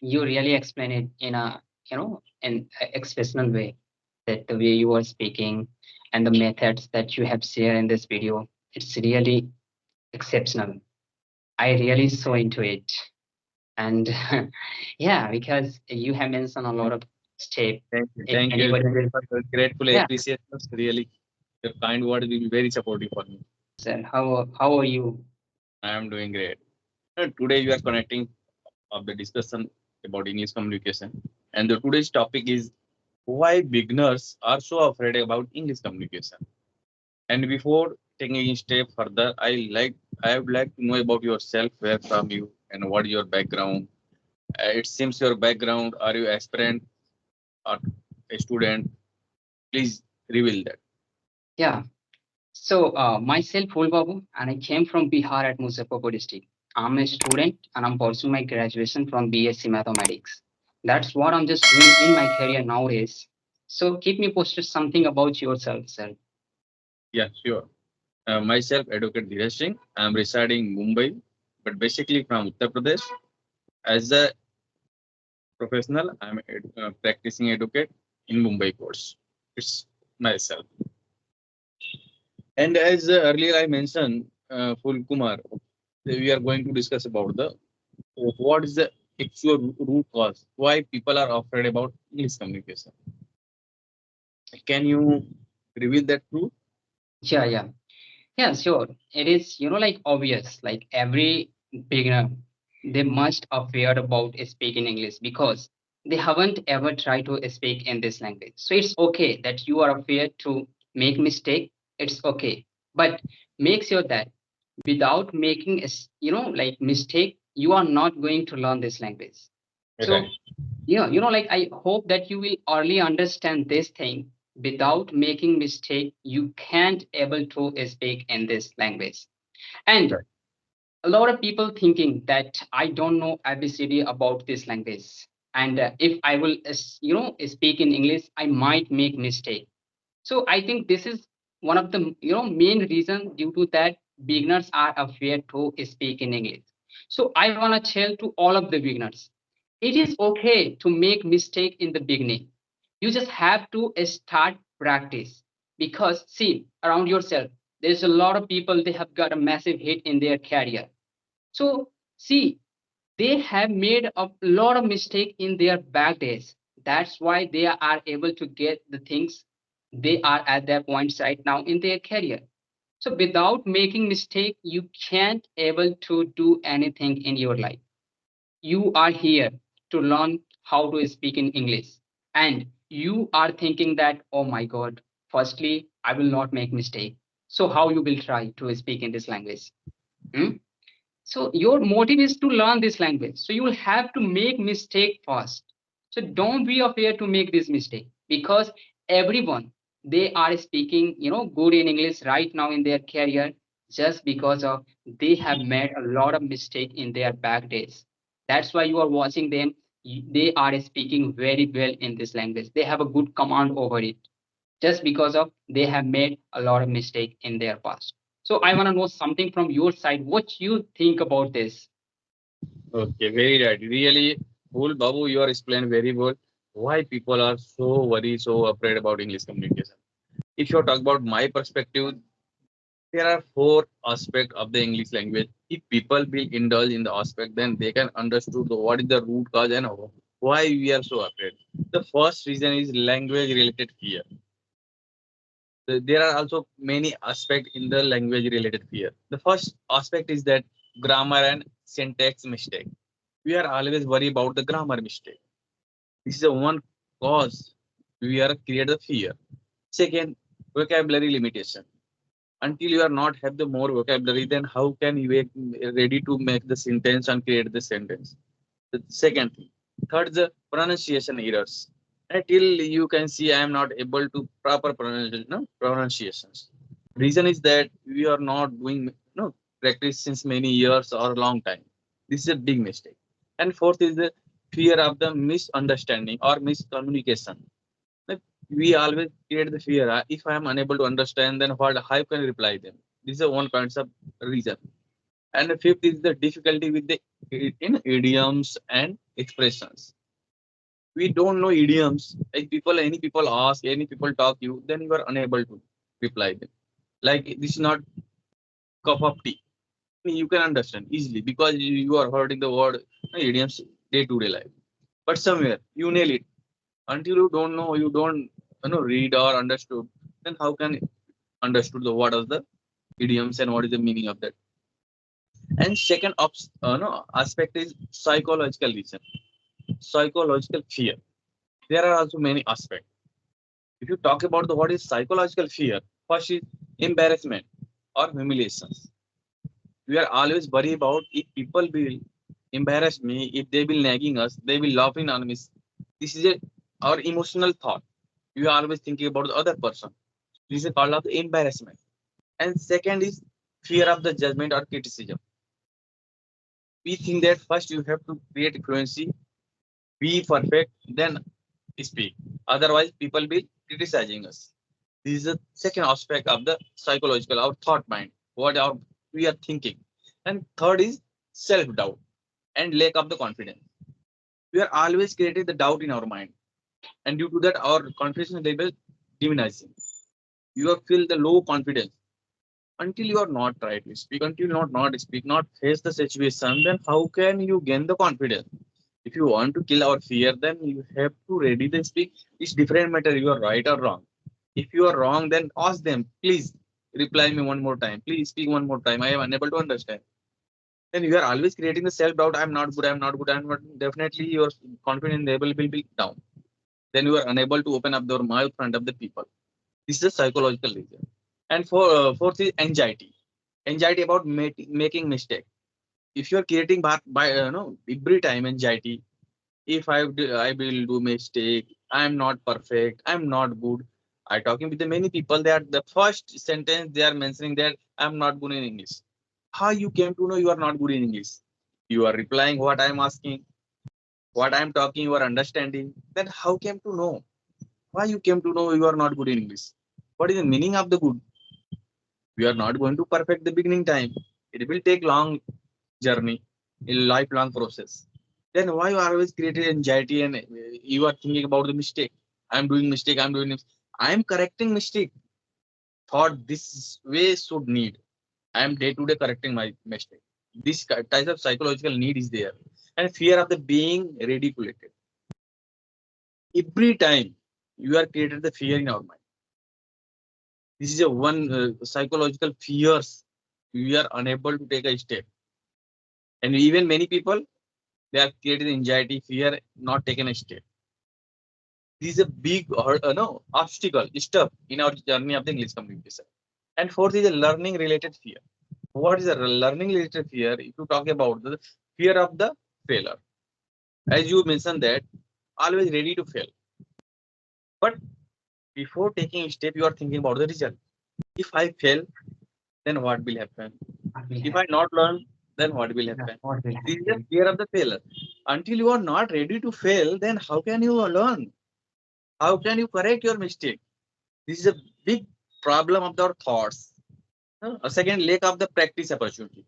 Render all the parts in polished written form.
you really explain it in a, an expressional way, that the way you are speaking and the methods that you have shared in this video, it's really exceptional. I really so into it. And yeah, because you have mentioned a lot of steps. Thank you. If Thank you. anybody Thank will, you for your gratefully yeah, appreciate us. Really, your kind word will be very supportive for me. sir, how are you? I am doing great. Today we are connecting of the discussion about English communication, and the today's topic is why beginners are so afraid about English communication. And before taking a step further, I would like to know about yourself, where from you, and what is your background. It seems your background. Are you aspirant or a student? Please reveal that. Yeah. So myself, Babu, and I came from Bihar at Muzaffarpur district. I'm a student and I'm pursuing my graduation from BSc Mathematics. That's what I'm just doing in my career nowadays. So keep me posted something about yourself, sir. Yeah, sure. Myself, Advocate Dheeraj Singh. I'm residing in Mumbai, but basically from Uttar Pradesh. As a professional, I'm practicing advocate in Mumbai courts. It's myself. And as earlier I mentioned, Full Kumar, we are going to discuss about the what is the actual root cause why people are afraid about English communication. Can you reveal that truth? Yeah, yeah. Yeah, sure. It is, like obvious, like every beginner, they must afraid about speaking English because they haven't ever tried to speak in this language. So it's okay that you are afraid to make mistake. It's okay. But make sure that without making like mistake, you are not going to learn this language. Right. So yeah, like I hope that you will early understand this thing. Without making mistake, you can't able to speak in this language. And Right. a lot of people thinking that I don't know ABCD about this language, and if I will, speak in English, I might make mistake. So I think this is one of the main reason due to that beginners are afraid to speak in English. So I wanna tell to all of the beginners, it is okay to make mistake in the beginning. You just have to start practice because see around yourself, there's a lot of people they have got a massive hit in their career. So see they have made a lot of mistake in their back days. That's why they are able to get the things they are at their points right now in their career. So without making mistake, you can't able to do anything in your life. You are here to learn how to speak in English, and you are thinking that, oh my God, firstly, I will not make mistake. So how you will try to speak in this language? Hmm? So your motive is to learn this language. So you will have to make mistake first. So don't be afraid to make this mistake because everyone they are speaking, good in English right now in their career just because of they have made a lot of mistake in their back days. That's why you are watching them. They are speaking very well in this language. They have a good command over it just because of they have made a lot of mistake in their past. So I want to know something from your side. What you think about this? Okay, very right. Really, Full Babu, you are explained very well why people are so worried, so afraid about English communication. If you talk about my perspective, there are four aspects of the English language. If people will indulge in the aspect, then they can understood what is the root cause and why we are so afraid. The first reason is language related fear. There are also many aspects in the language related fear. The first aspect is that grammar and syntax mistake. We are always worried about the grammar mistake. This is the one cause we are create the fear. Second, vocabulary limitation. Until you are not have the more vocabulary, then how can you be ready to make the sentence and create the sentence? The second thing. Third, the pronunciation errors. Until you can see I am not able to proper pronunciation, no, pronunciations. Reason is that we are not doing practice since many years or long time. This is a big mistake. And fourth is the fear of the misunderstanding or miscommunication. Like, we always create the fear. If I am unable to understand, then what? How can I reply them? This is a one concept reason. And the fifth is the difficulty with the in idioms and expressions. We don't know idioms. Like people, any people ask, any people talk you, then you are unable to reply them. Like this is not cup of tea. You can understand easily because you are hearing the word idioms day to day life. But somewhere you nail it until you don't know, you don't read or understood. Then how can you understood the what are the idioms and what is the meaning of that? And second no, aspect is psychological reason, psychological fear. There are also many aspects. If you talk about the what is psychological fear, first is embarrassment or humiliations. We are always worried about if people will embarrass me, if they will nagging us, they will laughing on me. This is our emotional thought. We are always thinking about the other person. This is called of the embarrassment. And second is fear of the judgment or criticism. We think that first you have to create fluency, be perfect, then speak. Otherwise, people will criticizing us. This is the second aspect of the psychological, our thought mind, what our, we are thinking. And third is self doubt and lack of the confidence. We are always creating the doubt in our mind, and due to that, our confidence level diminishing. You are feel the low confidence until you are not try to speak, until you not speak, not face the situation. Then how can you gain the confidence? If you want to kill our fear, then you have to ready the speak. It's different matter. You are right or wrong. If you are wrong, then ask them, please reply me one more time. Please speak one more time. I am unable to understand. Then you are always creating the self doubt. I'm not good. I'm not good. I'm not. Definitely, your confidence level will be down. Then you are unable to open up your mouth in front of the people. This is a psychological reason. And fourth is anxiety. Anxiety about making mistake. If you are creating by every time anxiety, if I will do mistake, I'm not perfect, I'm not good. I talking with the many people that the first sentence they are mentioning that I'm not good in English. How you came to know you are not good in English? You are replying what I'm asking, what I'm talking, you are understanding. Then how came to know? Why you came to know you are not good in English? What is the meaning of the good? We are not going to perfect the beginning time. It will take long journey, a lifelong process. Then why you are always creating anxiety and you are thinking about the mistake? I'm doing mistake. I'm doing. I'm correcting mistake. Thought this way should need. I am day to day correcting my mistake. This type of psychological need is there, and fear of the being ridiculed. Every time you are created the fear in our mind. This is a one psychological fears. We are unable to take a step, and even many people they are created anxiety, fear, not taken a step. This is a big no obstacle step in our journey of the English communication. And fourth is a learning related fear. What is a learning related fear? If you talk about the fear of the failure, as you mentioned that always ready to fail, but before taking a step, you are thinking about the result. If I fail, then what will happen? What will If I happen? not learn, then what will Yeah, happen? what will This is the happen? fear of the failure. Until you are not ready to fail, then how can you learn? How can you correct your mistake? This is a big problem of our thoughts. A second, lack of the practice opportunity.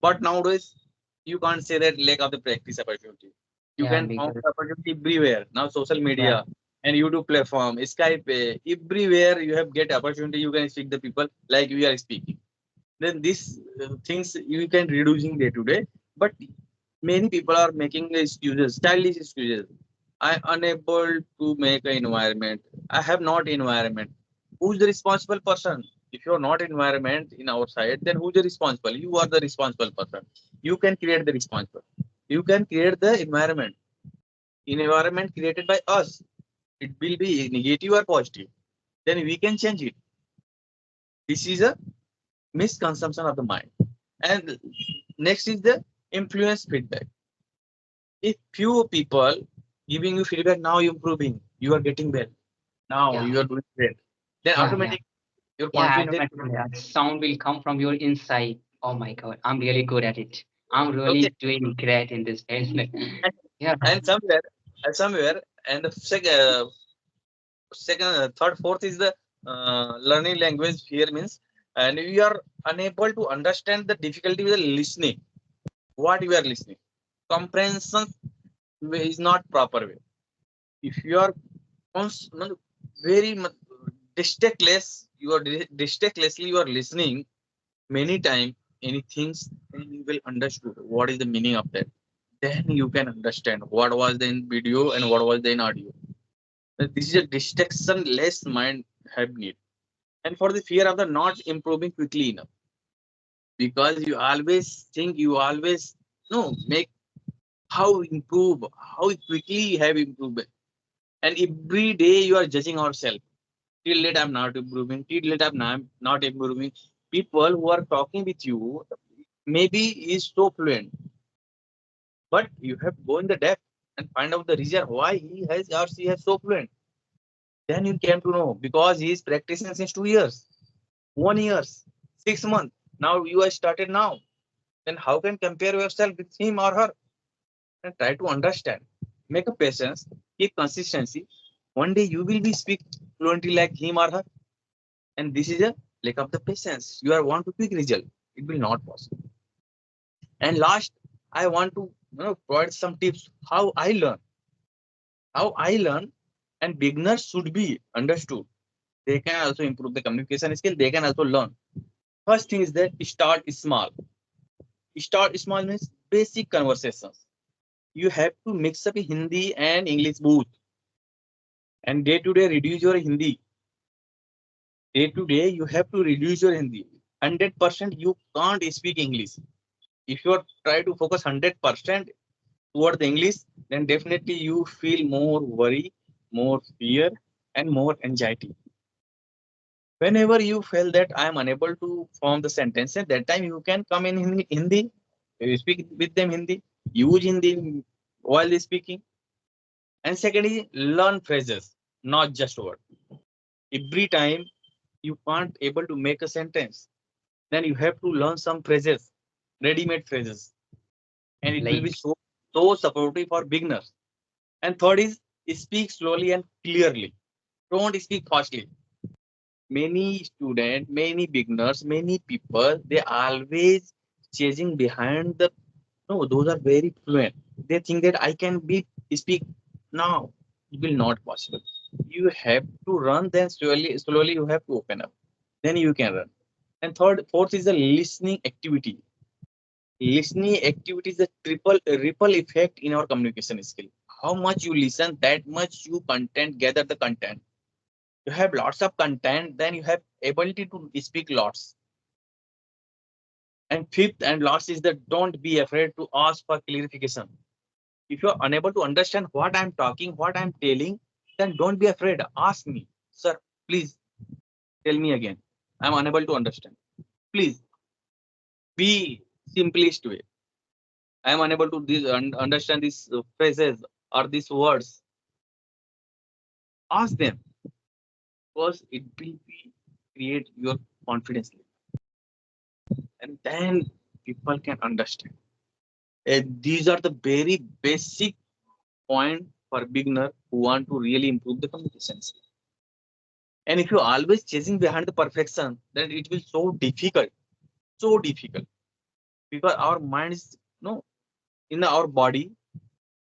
But nowadays, you can't say that lack of the practice opportunity. You Yeah, can find because opportunity everywhere. Now, social yeah, media and YouTube platform, Skype, everywhere you have get opportunity. You can speak the people like we are speaking. Then these things you can reducing day to day. But many people are making excuses, stylish excuses. I unable to make an environment. I have not environment. Who's the responsible person? If you're not environment in our side, then who's the responsible? You are the responsible person. You can create the responsible. You can create the environment. In environment created by us, it will be negative or positive. Then we can change it. This is a misconception of the mind. And next is the influence feedback. If few people giving you feedback, now you're improving, you are getting well, now yeah, you are doing great, then yeah, yeah, automatic your yeah. confidence. Automatically, sound will come from your inside. Oh my God, I'm really good at it. I'm Okay, really doing great in this field. and, Yeah, and somewhere, and the second, third, fourth is the learning language fear means. and we are unable to understand the difficulty with the listening. What we are listening, comprehension is not proper way. If you are very distractless, you are distractlessly you are listening many times any things, then you will understood what is the meaning of that. Then you can understand what was the in video and what was the in audio. This is a distraction less mind have need. And for the fear of the not improving quickly enough, because you always think you always no make how improve, how quickly have improved, and every day you are judging ourselves. Till late I'm not improving, till late I'm not improving. People who are talking with you maybe is so fluent, but you have to go in the depth and find out the reason why he has or she has so fluent. Then you came to know because he is practicing since 2 years, 1 year, 6 months. Now you are started now. Then how can compare yourself with him or her? And try to understand. Make a patience, keep consistency. One day you will be speak fluently like him or her. And this is a lack of the patience. You are want to quick result. It will not possible. And last, I want to provide some tips how I learn. How I learn, and beginners should be understood. They can also improve the communication skill. They can also learn. First thing is that start small. Start small means basic conversations. You have to mix up Hindi and English both, and day to day reduce your Hindi. Day to day you have to reduce your Hindi. 100% you can't speak English. If you are try to focus 100% toward the English, then definitely you feel more worry, more fear, and more anxiety. Whenever you feel that I am unable to form the sentence, at that time you can come in Hindi, you speak with them Hindi, use Hindi while they speaking. And secondly, learn phrases, not just word. Every time you can't able to make a sentence, then you have to learn some phrases, ready-made phrases, and it will be Like, so supportive for beginners. And third is speak slowly and clearly. Don't speak fastly. Many students, many beginners, many people, they always chasing behind the no, those are very fluent. They think that I can be speak now. It will not possible. You have to run, then slowly you have to open up. Then you can run. And fourth is the listening activity. Listening activity is a triple a ripple effect in our communication skill. How much you listen, that much you gather the content. You have lots of content, then you have ability to speak lots. And fifth and last is that don't be afraid to ask for clarification. If you're unable to understand what I'm talking, what I'm telling, then don't be afraid. Ask me, sir, please tell me again. I'm unable to understand. Please be simplest way. I'm unable to understand these phrases or these words. Ask them because it will be create your confidence, and then people can understand. And these are the very basic point for beginner who want to really improve the communication skill. And if you're always chasing behind the perfection, then it will so difficult because our mind is no in our body,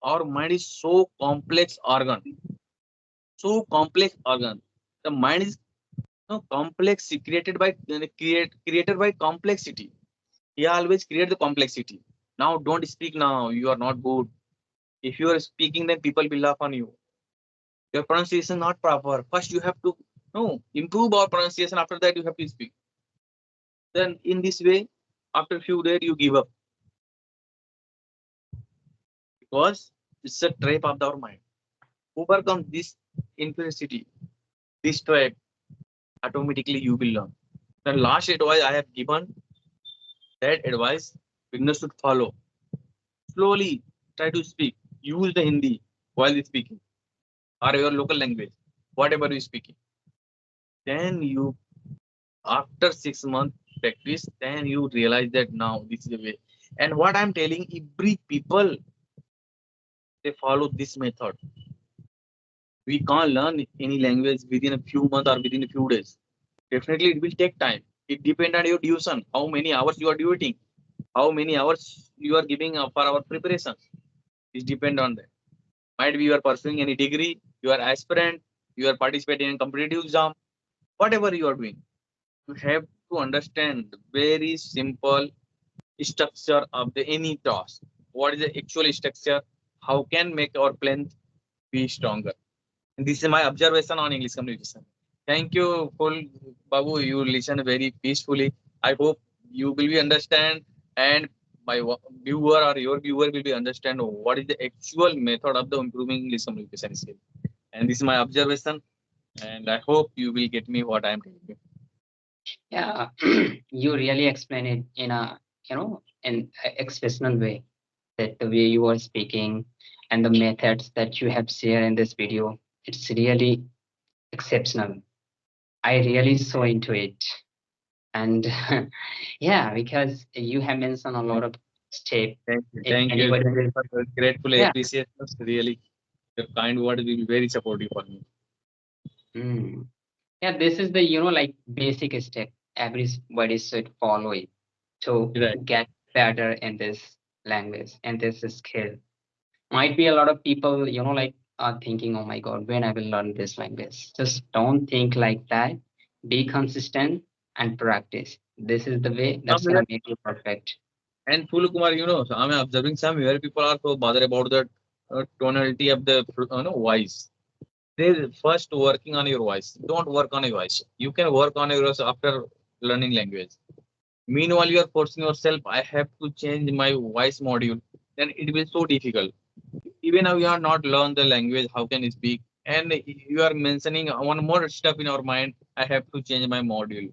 our mind is so complex organ. The mind is no complex created by complexity. He always create the complexity. Now don't speak now. You are not good. If you are speaking, then people will laugh on you. Your pronunciation not proper. First you have to no improve our pronunciation. After that you have to speak. Then in this way, after a few days you give up because it's a trap of our mind. Overcome this inferiority, this trap, automatically you will learn. The last advice I have given, that advice beginners should follow. Slowly try to speak. Use the Hindi while speaking or your local language, whatever you speaking. Then you, after 6 months practice, then you realize that now this is the way. And what I'm telling, every people they follow this method. We can't learn any language within a few months or within a few days. Definitely, it will take time. It depends on your duration, how many hours you are doing, how many hours you are giving for our preparation. It depend on that. Might be you are pursuing any degree, you are aspirant, you are participating in competitive exam, whatever you are doing. You have to understand very simple structure of the any task. What is the actual structure? How can make our plan be stronger? And this is my observation on English communication. Thank you, full Babu. You listen very peacefully. I hope you will be understand, and my viewer or your viewer will be understand what is the actual method of the improving English communication skill. And this is my observation, and I hope you will get me what I am telling you. Yeah, you really explain it in a, in a exceptional way, that the way you are speaking and the methods that you have shared in this video, it's really exceptional. I really so into it. And yeah, because you have mentioned a lot of steps. Thank you. If Thank you. anybody Thank you will, for your grateful yeah. appreciation. Really, your kind word will be very supportive for me. Mm. Yeah, this is the, like basic step everybody should follow it to Right. get better in this language and this skill. Might be a lot of people, like are thinking, oh my God, when I will learn this language. Just don't think like that. Be consistent and practice. This is the way that's Somewhere, gonna make you perfect. and Pulu Kumar, so I'm observing somewhere people are so bothered about the tonality of the voice. They first working on your voice. Don't work on your voice. You can work on your voice after learning language. Meanwhile, you are forcing yourself. I have to change my voice module. Then it will be so difficult. Even now, you are not learn the language. How can you speak? And you are mentioning one more step in our mind. I have to change my module,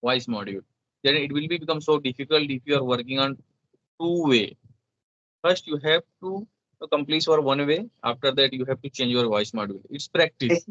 voice module. Then it will be become so difficult if you are working on two way. First, you have to complete your one way. After that, you have to change your voice module. It's practice.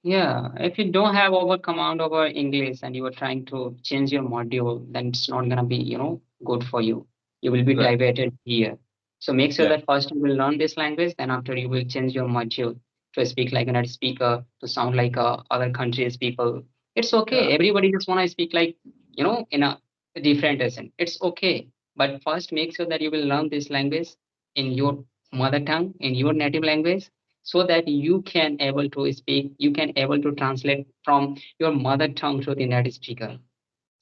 Yeah, if you don't have over command over English and you are trying to change your module, then it's not gonna be, good for you. You will be Right. diverted here. So make sure Yeah. that first you will learn this language, then after you will change your module to speak like a native speaker, to sound like other countries people. It's Yeah. okay. Everybody just wanna speak like, in a different accent. It's okay. But first make sure that you will learn this language in your mother tongue, in your native language, so that you can able to speak, you can able to translate from your mother tongue to the native speaker.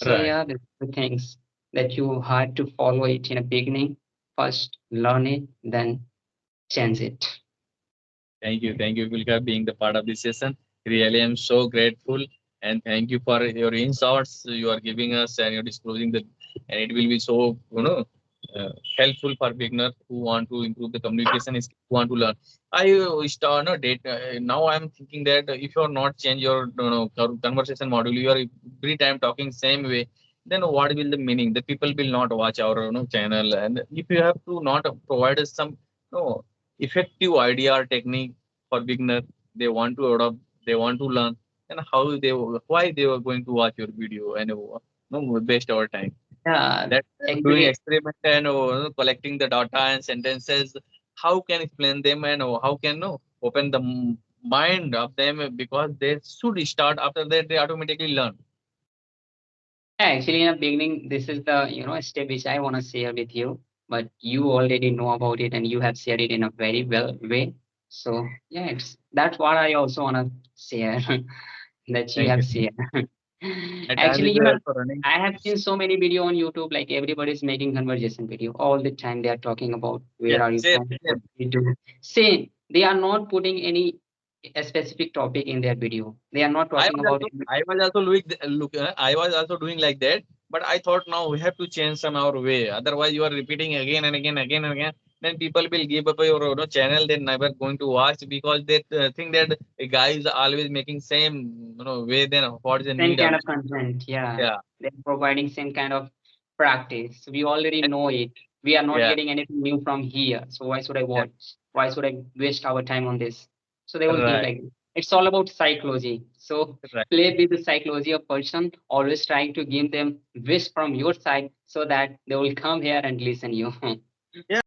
So Right. yeah, the things that you had to follow it in a beginning. First learn it, then change it. Thank you, Vilka, being the part of this session. Really, I'm so grateful, and thank you for your insights you are giving us, and you're disclosing the, and it will be so helpful for beginner who want to improve the communication is who want to learn. I start no date now. I'm thinking that if you're not change your conversation module, you are every time talking same way. Then what will the meaning? The people will not watch our channel, and if you have to not provide us some no effective idea or technique for beginner, they want to adopt, they want to learn, and how they why they were going to watch your video and no waste our time. Yeah, That doing actually, experiment and collecting the data and sentences, how can explain them and how can open the mind of them because they should start after that they automatically learn. yeah, actually in the beginning, this is the step which I want to share with you, but you already know about it and you have shared it in a very well way. So yeah, that's what I also want to share. That you Thank have you. seen. And time Actually, is also running. I have seen so many video on YouTube, like everybody's making conversation video all the time. They are talking about Yeah, where are you same, from, what same. do you do. Same. They are not putting any a specific topic in their video. They are not talking about any. I was also I was also doing like that, but I thought now we have to change some our way. Otherwise, you are repeating again and again, again and again. Then people will give up your channel. They're never going to watch because they think that a guy is always making same way. Then what is the Same need of kind of content, yeah. yeah, They're providing same kind of practice. We already and- know it. We are not yeah, getting anything new from here. So why should I yeah, watch? Why should I waste our time on this? So they will think right, like it's all about psychology. So right. play with the psychology of person, always trying to give them wish from your side so that they will come here and listen you. Yeah,